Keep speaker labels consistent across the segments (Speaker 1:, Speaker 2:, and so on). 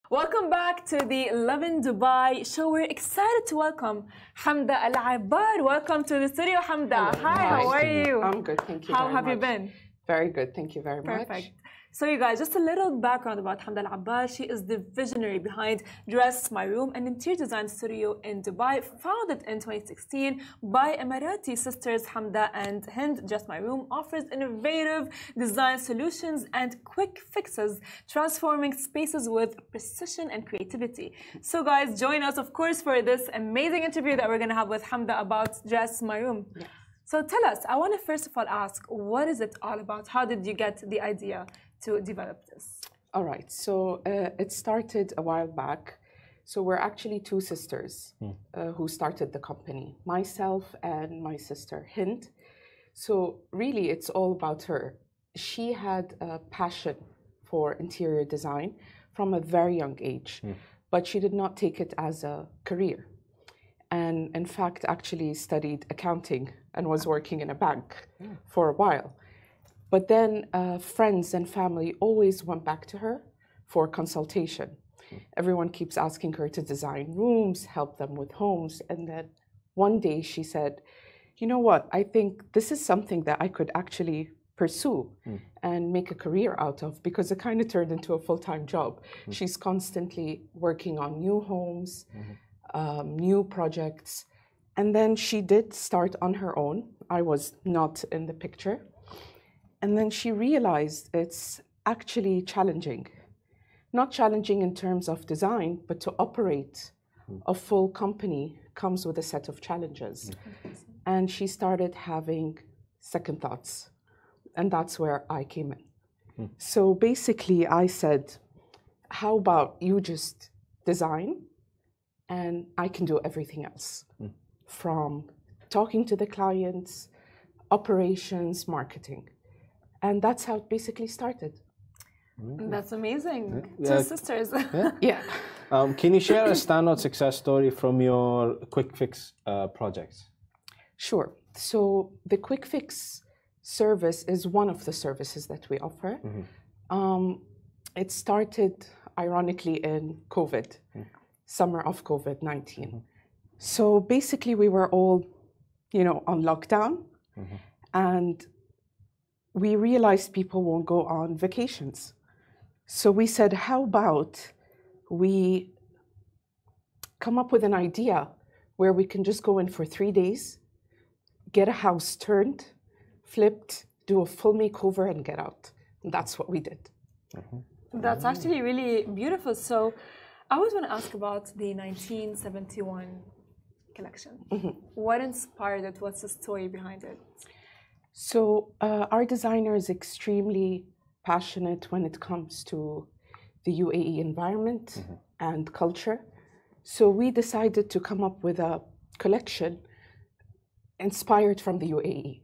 Speaker 1: Welcome back to the Lovin Dubai show. We're excited to welcome Hamda Al-Abbar. Welcome to the studio, Hamda.
Speaker 2: Hello.
Speaker 1: Hi, how are you?
Speaker 2: I'm good, thank you
Speaker 1: How
Speaker 2: very
Speaker 1: have
Speaker 2: much.
Speaker 1: you been?
Speaker 2: Very good, thank you very much.
Speaker 1: Perfect. So you guys, just a little background about Hamda Al-Abbar. She is the visionary behind Dress My Room, an interior design studio in Dubai, founded in 2016 by Emirati sisters Hamda and Hind. Dress My Room offers innovative design solutions and quick fixes, transforming spaces with precision and creativity. So guys, join us, of course, for this amazing interview that we're going to have with Hamda about Dress My Room.
Speaker 2: Yes.
Speaker 1: So tell us, I want to first of all ask, what is it all about? How did you get the idea to develop this?
Speaker 2: All right, so it started a while back. So we're actually two sisters who started the company, myself and my sister Hind. So really, it's all about her. She had a passion for interior design from a very young age, but she did not take it as a career. And in fact, actually studied accounting and was working in a bank for a while. But then friends and family always went back to her for consultation. Everyone keeps asking her to design rooms, help them with homes. And then one day she said, you know what, I think this is something that I could actually pursue and make a career out of, because it kind of turned into a full-time job. She's constantly working on new homes, new projects. And then she did start on her own. I was not in the picture. And then she realized it's actually challenging. Not challenging in terms of design, but to operate a full company comes with a set of challenges. And she started having second thoughts. And that's where I came in. So basically I said, how about you just design and I can do everything else, from talking to the clients, operations, marketing. And that's how it basically started.
Speaker 1: That's amazing. Two sisters.
Speaker 2: Yeah.
Speaker 3: Can you share a standout success story from your quick fix projects?
Speaker 2: Sure. So the quick fix service is one of the services that we offer. It started ironically in COVID, summer of COVID-19. So basically we were all, on lockdown, and we realized people won't go on vacations. So we said, how about we come up with an idea where we can just go in for 3 days, get a house turned, flipped, do a full makeover and get out. And that's what we did.
Speaker 1: That's actually really beautiful. So I always want to ask about the 1971 collection. What inspired it? What's the story behind it?
Speaker 2: So our designer is extremely passionate when it comes to the UAE environment and culture. So we decided to come up with a collection inspired from the UAE.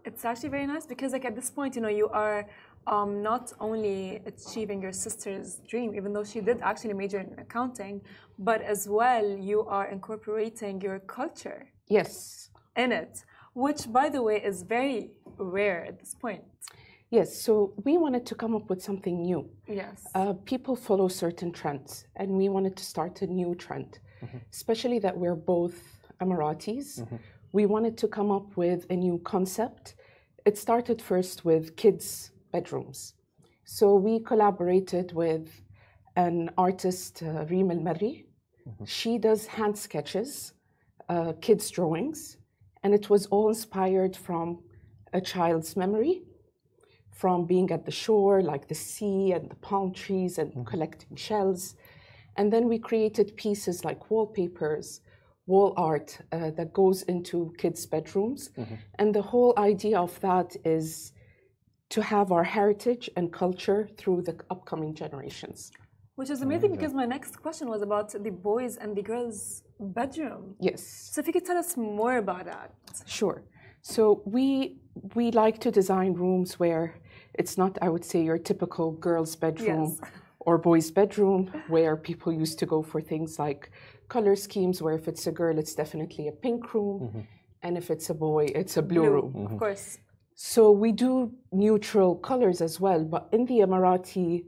Speaker 1: It's actually very nice because at this point, you are not only achieving your sister's dream, even though she did actually major in accounting, but as well, you are incorporating your culture in it, which, by the way, is very rare at this point.
Speaker 2: Yes, so we wanted to come up with something new.
Speaker 1: Yes.
Speaker 2: People follow certain trends, and we wanted to start a new trend, especially that we're both Emiratis. We wanted to come up with a new concept. It started first with kids' bedrooms. So we collaborated with an artist, Reem Al-Marri. She does hand sketches, kids' drawings, and it was all inspired from a child's memory, from being at the shore, like the sea and the palm trees and collecting shells. And then we created pieces like wallpapers, wall art that goes into kids' bedrooms. And the whole idea of that is to have our heritage and culture through the upcoming generations.
Speaker 1: Which is amazing because my next question was about the boys and the girls' bedroom.
Speaker 2: Yes.
Speaker 1: So if you could tell us more about that.
Speaker 2: Sure. So we like to design rooms where it's not, I would say, your typical girl's bedroom or boy's bedroom, where people used to go for things like color schemes, where if it's a girl, it's definitely a pink room, and if it's a boy, it's a blue room.
Speaker 1: Of course.
Speaker 2: So we do neutral colors as well, but in the Emirati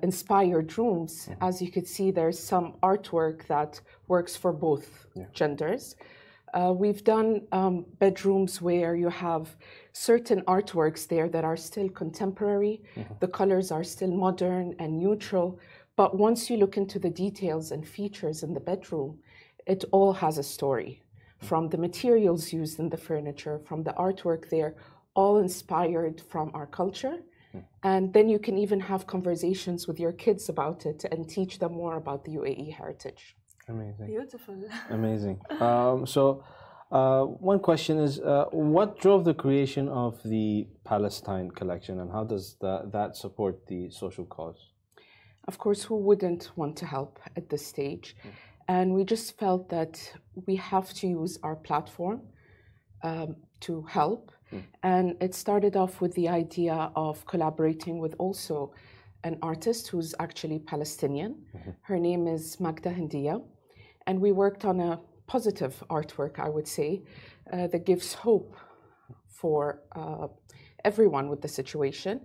Speaker 2: inspired rooms. As you could see, there's some artwork that works for both genders. We've done bedrooms where you have certain artworks there that are still contemporary. The colors are still modern and neutral. But once you look into the details and features in the bedroom, it all has a story. From the materials used in the furniture, from the artwork there, all inspired from our culture. And then you can even have conversations with your kids about it and teach them more about the UAE heritage.
Speaker 3: Amazing.
Speaker 1: Beautiful.
Speaker 3: Amazing. One question is, what drove the creation of the Palestine collection, and how does that support the social cause?
Speaker 2: Of course, who wouldn't want to help at this stage? And we just felt that we have to use our platform to help. And it started off with the idea of collaborating with also an artist who's actually Palestinian. Her name is Magda Hindiya. And we worked on a positive artwork, I would say, that gives hope for everyone with the situation.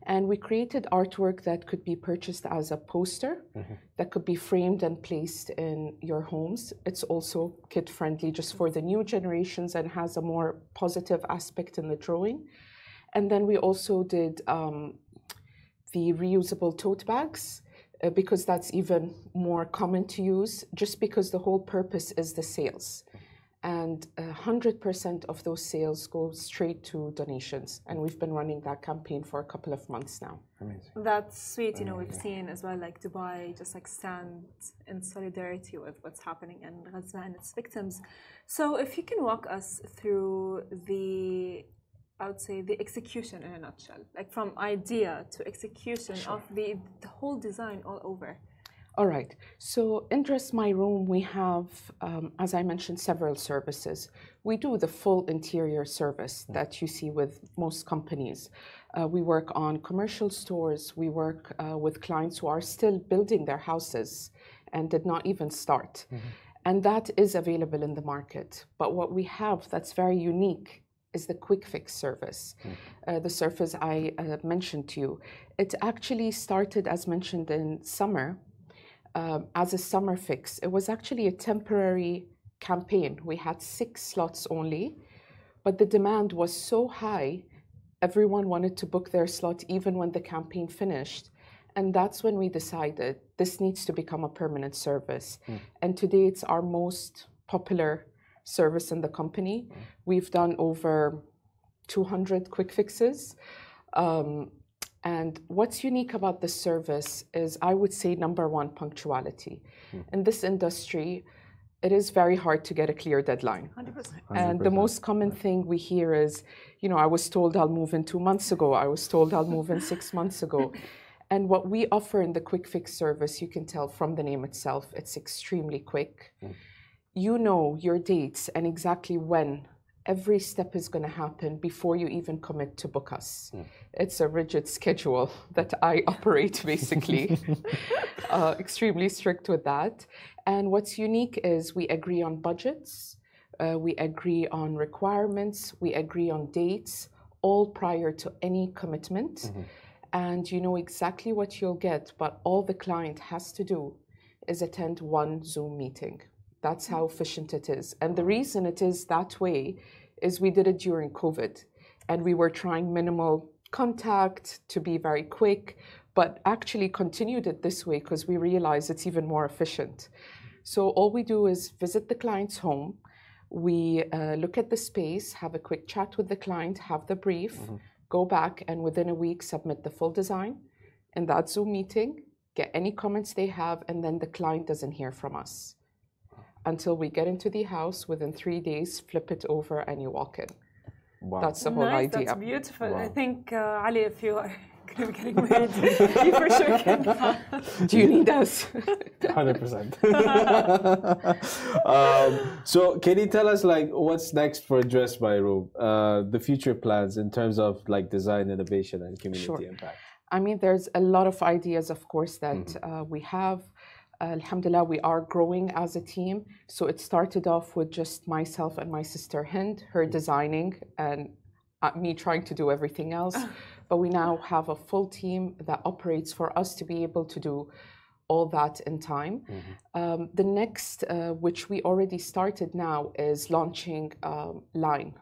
Speaker 2: And we created artwork that could be purchased as a poster, that could be framed and placed in your homes. It's also kid-friendly just for the new generations and has a more positive aspect in the drawing. And then we also did the reusable tote bags, because that's even more common to use, just because the whole purpose is the sales. And 100% of those sales go straight to donations. And we've been running that campaign for a couple of months now.
Speaker 3: Amazing.
Speaker 1: That's sweet. You know, we've seen as well, like Dubai just like stand in solidarity with what's happening in Gaza and its victims. So if you can walk us through I would say the execution in a nutshell, like from idea to execution of the whole design all over.
Speaker 2: All right. So in Dress My Room, we have, as I mentioned, several services. We do the full interior service that you see with most companies. We work on commercial stores. We work with clients who are still building their houses and did not even start. And that is available in the market. But what we have that's very unique is the quick fix service, the service I mentioned to you. It actually started, as mentioned, in summer as a summer fix. It was actually a temporary campaign. We had 6 slots only, but the demand was so high, everyone wanted to book their slot even when the campaign finished. And that's when we decided this needs to become a permanent service. And today it's our most popular service in the company. We've done over 200 quick fixes. And what's unique about this service is, I would say, number one, punctuality. In this industry, it is very hard to get a clear deadline.
Speaker 1: 100%.
Speaker 2: And the most common thing we hear is, you know, I was told I'll move in 2 months ago. I was told I'll move in 6 months ago. And what we offer in the quick fix service, you can tell from the name itself, it's extremely quick. You know your dates and exactly when every step is going to happen before you even commit to book us. It's a rigid schedule that I operate, basically. Extremely strict with that. And what's unique is we agree on budgets, we agree on requirements, we agree on dates, all prior to any commitment. And you know exactly what you'll get, but all the client has to do is attend one Zoom meeting. That's how efficient it is. And the reason it is that way is we did it during COVID, and we were trying minimal contact to be very quick, but actually continued it this way because we realized it's even more efficient. So all we do is visit the client's home. We look at the space, have a quick chat with the client, have the brief, go back, and within a week submit the full design in that Zoom meeting, get any comments they have, and then the client doesn't hear from us until we get into the house. Within 3 days, flip it over and you walk in.
Speaker 3: Wow.
Speaker 2: That's the whole idea.
Speaker 1: That's beautiful.
Speaker 3: Wow.
Speaker 1: I think, Ali, if you are going to be getting married, you for sure can.
Speaker 2: Do you need us?
Speaker 3: 100%. So can you tell us, like, what's next for Dress My Room? The future plans in terms of like design, innovation, and community impact.
Speaker 2: I mean, there's a lot of ideas, of course, that we have. Alhamdulillah, we are growing as a team. So it started off with just myself and my sister Hind, her designing and me trying to do everything else. but we now have a full team that operates for us to be able to do all that in time. The next, which we already started now, is launching line,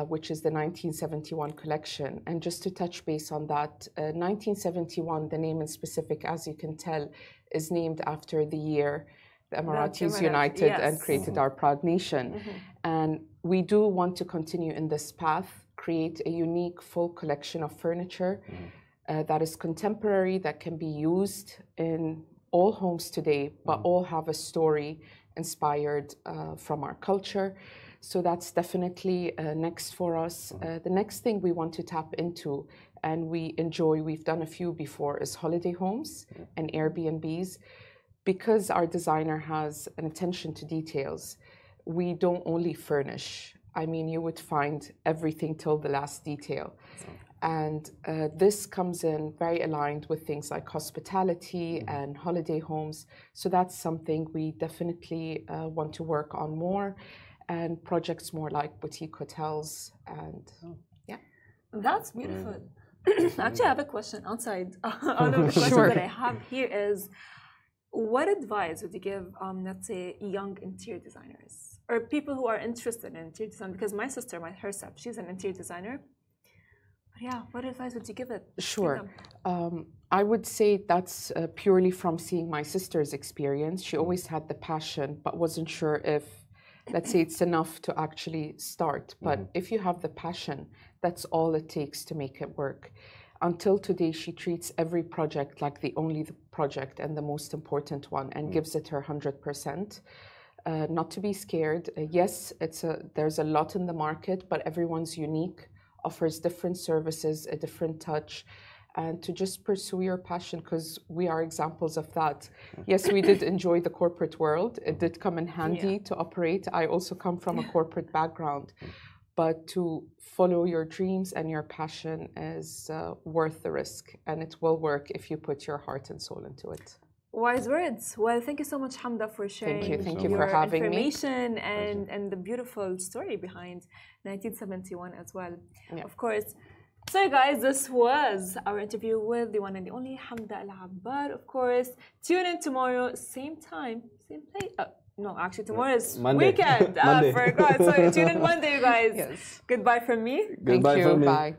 Speaker 2: which is the 1971 collection. And just to touch base on that, 1971, the name in specific, as you can tell, is named after the year the Emiratis united and created our proud nation. And we do want to continue in this path, create a unique full collection of furniture that is contemporary, that can be used in all homes today, but all have a story inspired from our culture. So that's definitely next for us. The next thing we want to tap into, and we enjoy, we've done a few before, is holiday homes and Airbnbs. Because our designer has an attention to details, we don't only furnish. I mean, you would find everything till the last detail. And this comes in very aligned with things like hospitality and holiday homes. So that's something we definitely want to work on more, and projects more like boutique hotels. And yeah.
Speaker 1: That's beautiful. Actually, I have a question outside. One of the questions that I have here is, what advice would you give, let's say, young interior designers or people who are interested in interior design? Because my sister, herself, she's an interior designer. But yeah, what advice would you give it?
Speaker 2: Sure. I would say that's purely from seeing my sister's experience. She always had the passion, but wasn't sure if, let's say, it's enough to actually start. But if you have the passion, that's all it takes to make it work. Until today, she treats every project like the only project and the most important one, and gives it her 100%. Not to be scared. Yes, there's a lot in the market, but everyone's unique, offers different services, a different touch, and to just pursue your passion, because we are examples of that. Yes, we did enjoy the corporate world. It did come in handy to operate. I also come from a corporate background. But to follow your dreams and your passion is worth the risk, and it will work if you put your heart and soul into it.
Speaker 1: Wise words. Well, thank you so much, Hamda, for sharing
Speaker 2: Thank you for having
Speaker 1: information and the beautiful story behind 1971 as well. Yeah. Of course. So, guys, this was our interview with the one and the only Hamda Al-Abbar. Of course, tune in tomorrow, same time, same place. No, actually, tomorrow is
Speaker 3: Monday.
Speaker 1: Weekend.
Speaker 3: Monday.
Speaker 1: I forgot. So tune in Monday, you guys. Yes. Goodbye from me.
Speaker 3: Goodbye from me.
Speaker 2: Bye.